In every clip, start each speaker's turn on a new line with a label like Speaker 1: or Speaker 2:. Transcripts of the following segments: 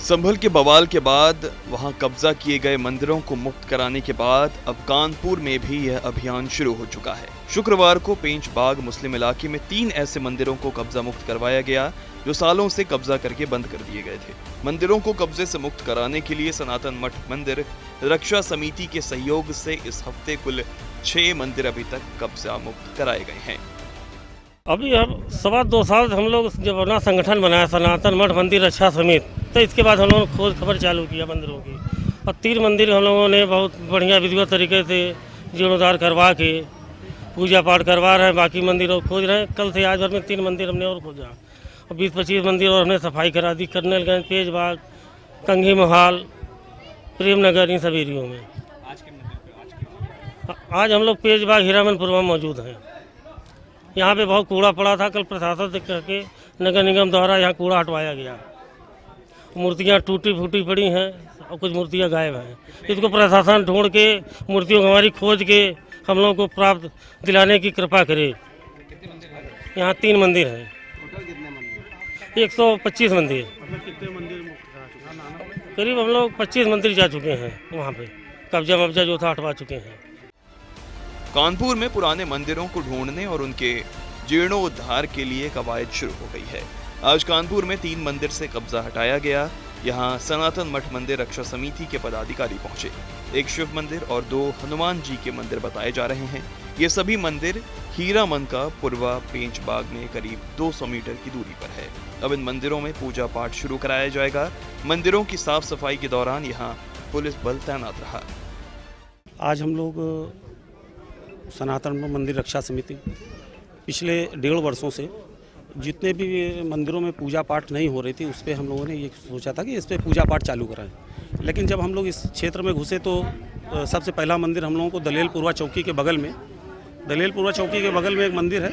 Speaker 1: संभल के बवाल के बाद वहां कब्जा किए गए मंदिरों को मुक्त कराने के बाद अब कानपुर में भी यह अभियान शुरू हो चुका है। शुक्रवार को पेंच बाग मुस्लिम इलाके में 3 ऐसे मंदिरों को कब्जा मुक्त करवाया गया जो सालों से कब्जा करके बंद कर दिए गए थे। मंदिरों को कब्जे से मुक्त कराने के लिए सनातन मठ मंदिर रक्षा समिति के सहयोग से इस हफ्ते कुल 6 मंदिर अभी तक कब्जा मुक्त कराए गए हैं।
Speaker 2: अभी हम 2.25 साल हम लोग जब अपना संगठन बनाया सनातन मठ मंदिर रक्षा समिति, तो इसके बाद हम लोगों ने खोज खबर चालू किया मंदिरों की, और 3 मंदिर हम लोगों ने बहुत बढ़िया विधिवत तरीके से जीर्णोद्धार करवा के पूजा पाठ करवा रहे हैं। बाकी मंदिर और खोज रहे हैं। कल से आज भर में 3 मंदिर हमने और खोजा, और 20-25 मंदिर और हमने सफाई करा दी। कर्नलगंज, पेजबाग, कंघी महाल, प्रेमनगर, इन सभी एरियो में। आज हम लोग पेजबाग हीरामनपुर में मौजूद हैं। यहाँ पे बहुत कूड़ा पड़ा था। कल प्रशासन से कह के नगर निगम द्वारा यहाँ कूड़ा हटवाया गया। मूर्तियाँ टूटी फूटी पड़ी हैं और कुछ मूर्तियाँ गायब हैं। इसको प्रशासन ढूंढ के मूर्तियों को हमारी खोज के हम लोगों को प्राप्त दिलाने की कृपा करे। यहाँ 3 मंदिर हैं। 125 मंदिर, करीब हम लोग 25 मंदिर जा चुके हैं। वहाँ पे कब्जा जो था हटवा चुके हैं।
Speaker 1: कानपुर में पुराने मंदिरों को ढूंढने और उनके जीर्णोद्धार के लिए कवायद शुरू हो गई है। आज कानपुर में 3 मंदिर से कब्जा हटाया गया। यहाँ सनातन मठ मंदिर रक्षा समिति के पदाधिकारी पहुंचे। एक शिव मंदिर और 2 हनुमान जी के मंदिर बताए जा रहे हैं। ये सभी मंदिर हीरामन का पूर्वा पेंच बाग में करीब 200 मीटर की दूरी पर है। अब इन मंदिरों में पूजा पाठ शुरू कराया जाएगा। मंदिरों की साफ सफाई के दौरान यहाँ पुलिस बल तैनात रहा।
Speaker 3: आज हम लोग सनातन मंदिर रक्षा समिति पिछले 1.5 वर्षों से जितने भी मंदिरों में पूजा पाठ नहीं हो रही थी, उस पर हम लोगों ने ये सोचा था कि इस पर पूजा पाठ चालू कराएं। लेकिन जब हम लोग इस क्षेत्र में घुसे तो सबसे पहला मंदिर हम लोगों को दलेलपुरवा चौकी के बगल में एक मंदिर है,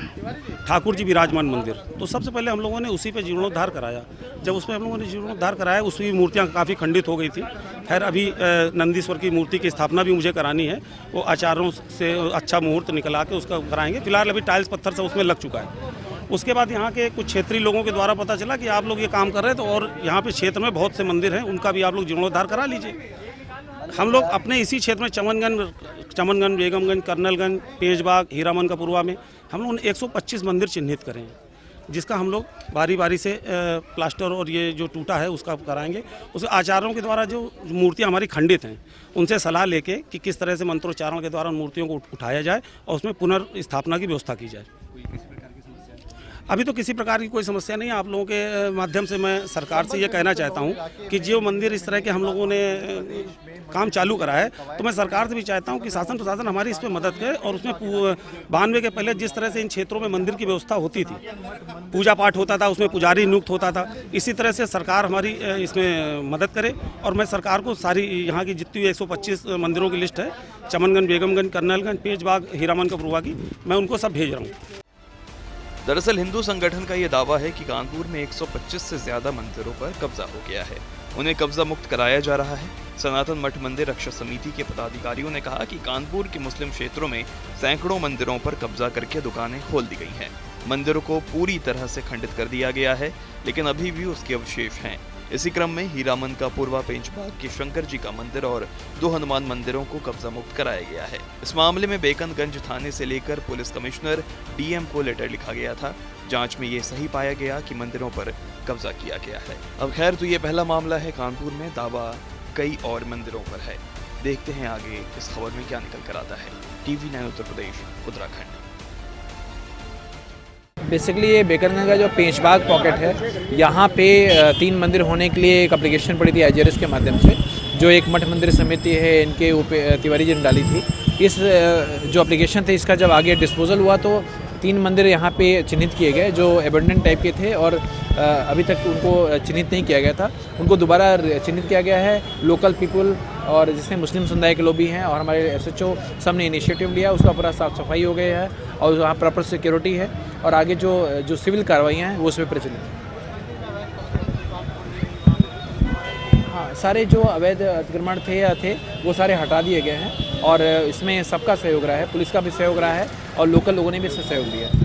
Speaker 3: ठाकुर जी विराजमान मंदिर। तो सबसे पहले हम लोगों ने उसी पे जीर्णोद्धार कराया। जब उसमें हम लोगों ने जीर्णोद्धार कराया, उसकी मूर्तियाँ काफ़ी खंडित हो गई थी। खैर अभी नंदीश्वर की मूर्ति की स्थापना भी मुझे करानी है। वो आचार्यों से अच्छा मुहूर्त निकला के उसका कराएंगे। फिलहाल अभी टाइल्स पत्थर से उसमें लग चुका है। उसके बाद यहाँ के कुछ क्षेत्रीय लोगों के द्वारा पता चला कि आप लोग ये काम कर रहे हैं, तो और यहाँ पे क्षेत्र में बहुत से मंदिर हैं, उनका भी आप लोग जीर्णोद्धार करा लीजिए। हम लोग अपने इसी क्षेत्र में चमनगंज, बेगमगंज, कर्नलगंज, पेजबाग, हीरामन का पूर्वा में हम लोगों ने 125 मंदिर चिन्हित करें हैं, जिसका हम लोग बारी बारी से प्लास्टर और ये जो टूटा है उसका कराएंगे। उस आचार्यों के द्वारा जो मूर्तियाँ हमारी खंडित हैं, उनसे सलाह लेके कि किस तरह से मंत्रोच्चारण के द्वारा उन मूर्तियों को उठाया जाए और उसमें पुनर्स्थापना की व्यवस्था की जाए। अभी तो किसी प्रकार की कोई समस्या नहीं है। आप लोगों के माध्यम से मैं सरकार से ये कहना चाहता हूँ कि जो मंदिर इस तरह के हम लोगों ने काम चालू करा है, तो मैं सरकार से भी चाहता हूँ कि शासन प्रशासन हमारी इस पर मदद करे। और उसमें 92 के पहले जिस तरह से इन क्षेत्रों में मंदिर की व्यवस्था होती थी, पूजा पाठ होता था, उसमें पुजारी नियुक्त होता था, इसी तरह से सरकार हमारी इसमें मदद करे। और मैं सरकार को सारी यहाँ की जितनी 125 मंदिरों की लिस्ट है, चमनगंज, बेगमगंज, कर्नलगंज, पेजबाग, हीरामन का पूर्वा की, मैं उनको सब भेज रहा हूँ।
Speaker 1: दरअसल हिंदू संगठन का यह दावा है कि कानपुर में 125 से ज्यादा मंदिरों पर कब्जा हो गया है। उन्हें कब्जा मुक्त कराया जा रहा है। सनातन मठ मंदिर रक्षा समिति के पदाधिकारियों ने कहा कि कानपुर के मुस्लिम क्षेत्रों में सैकड़ों मंदिरों पर कब्जा करके दुकानें खोल दी गई हैं। मंदिरों को पूरी तरह से खंडित कर दिया गया है, लेकिन अभी भी उसके अवशेष हैं। इसी क्रम में हीरामन का पूर्वा पेंचबाग के शंकर जी का मंदिर और 2 हनुमान मंदिरों को कब्जा मुक्त कराया गया है। इस मामले में बेकनगंज थाने से लेकर पुलिस कमिश्नर डीएम को लेटर लिखा गया था। जांच में ये सही पाया गया कि मंदिरों पर कब्जा किया गया है। अब खैर तो ये पहला मामला है कानपुर में, दावा कई और मंदिरों पर है। देखते हैं आगे इस खबर में क्या निकल कर आता है। TV9 उत्तर प्रदेश, उत्तराखंड।
Speaker 4: बेसिकली ये बेकरगंज का जो पेंचबाग पॉकेट है, यहाँ पे 3 मंदिर होने के लिए एक एप्लीकेशन पड़ी थी IGRS के माध्यम से, जो एक मठ मंदिर समिति है इनके तिवारी जी ने डाली थी। इस जो एप्लीकेशन थे, इसका जब आगे डिस्पोजल हुआ तो 3 मंदिर यहाँ पे चिन्हित किए गए जो एबंडेंट टाइप के थे और अभी तक उनको चिन्हित नहीं किया गया था। उनको दोबारा चिन्हित किया गया है। लोकल पीपल और जिसमें मुस्लिम समुदाय के लोग भी हैं और हमारे SHO सब ने इनिशिएटिव लिया। उसका पूरा साफ सफाई हो गई है और वहाँ प्रॉपर सिक्योरिटी है और आगे जो सिविल कार्रवाइयाँ हैं वो उसमें प्रचलित हैं। हाँ, सारे जो अवैध अतिक्रमण थे वो सारे हटा दिए गए हैं और इसमें सबका सहयोग रहा है, पुलिस का भी सहयोग रहा है और लोकल लोगों ने भी इसमें सहयोग दिया है।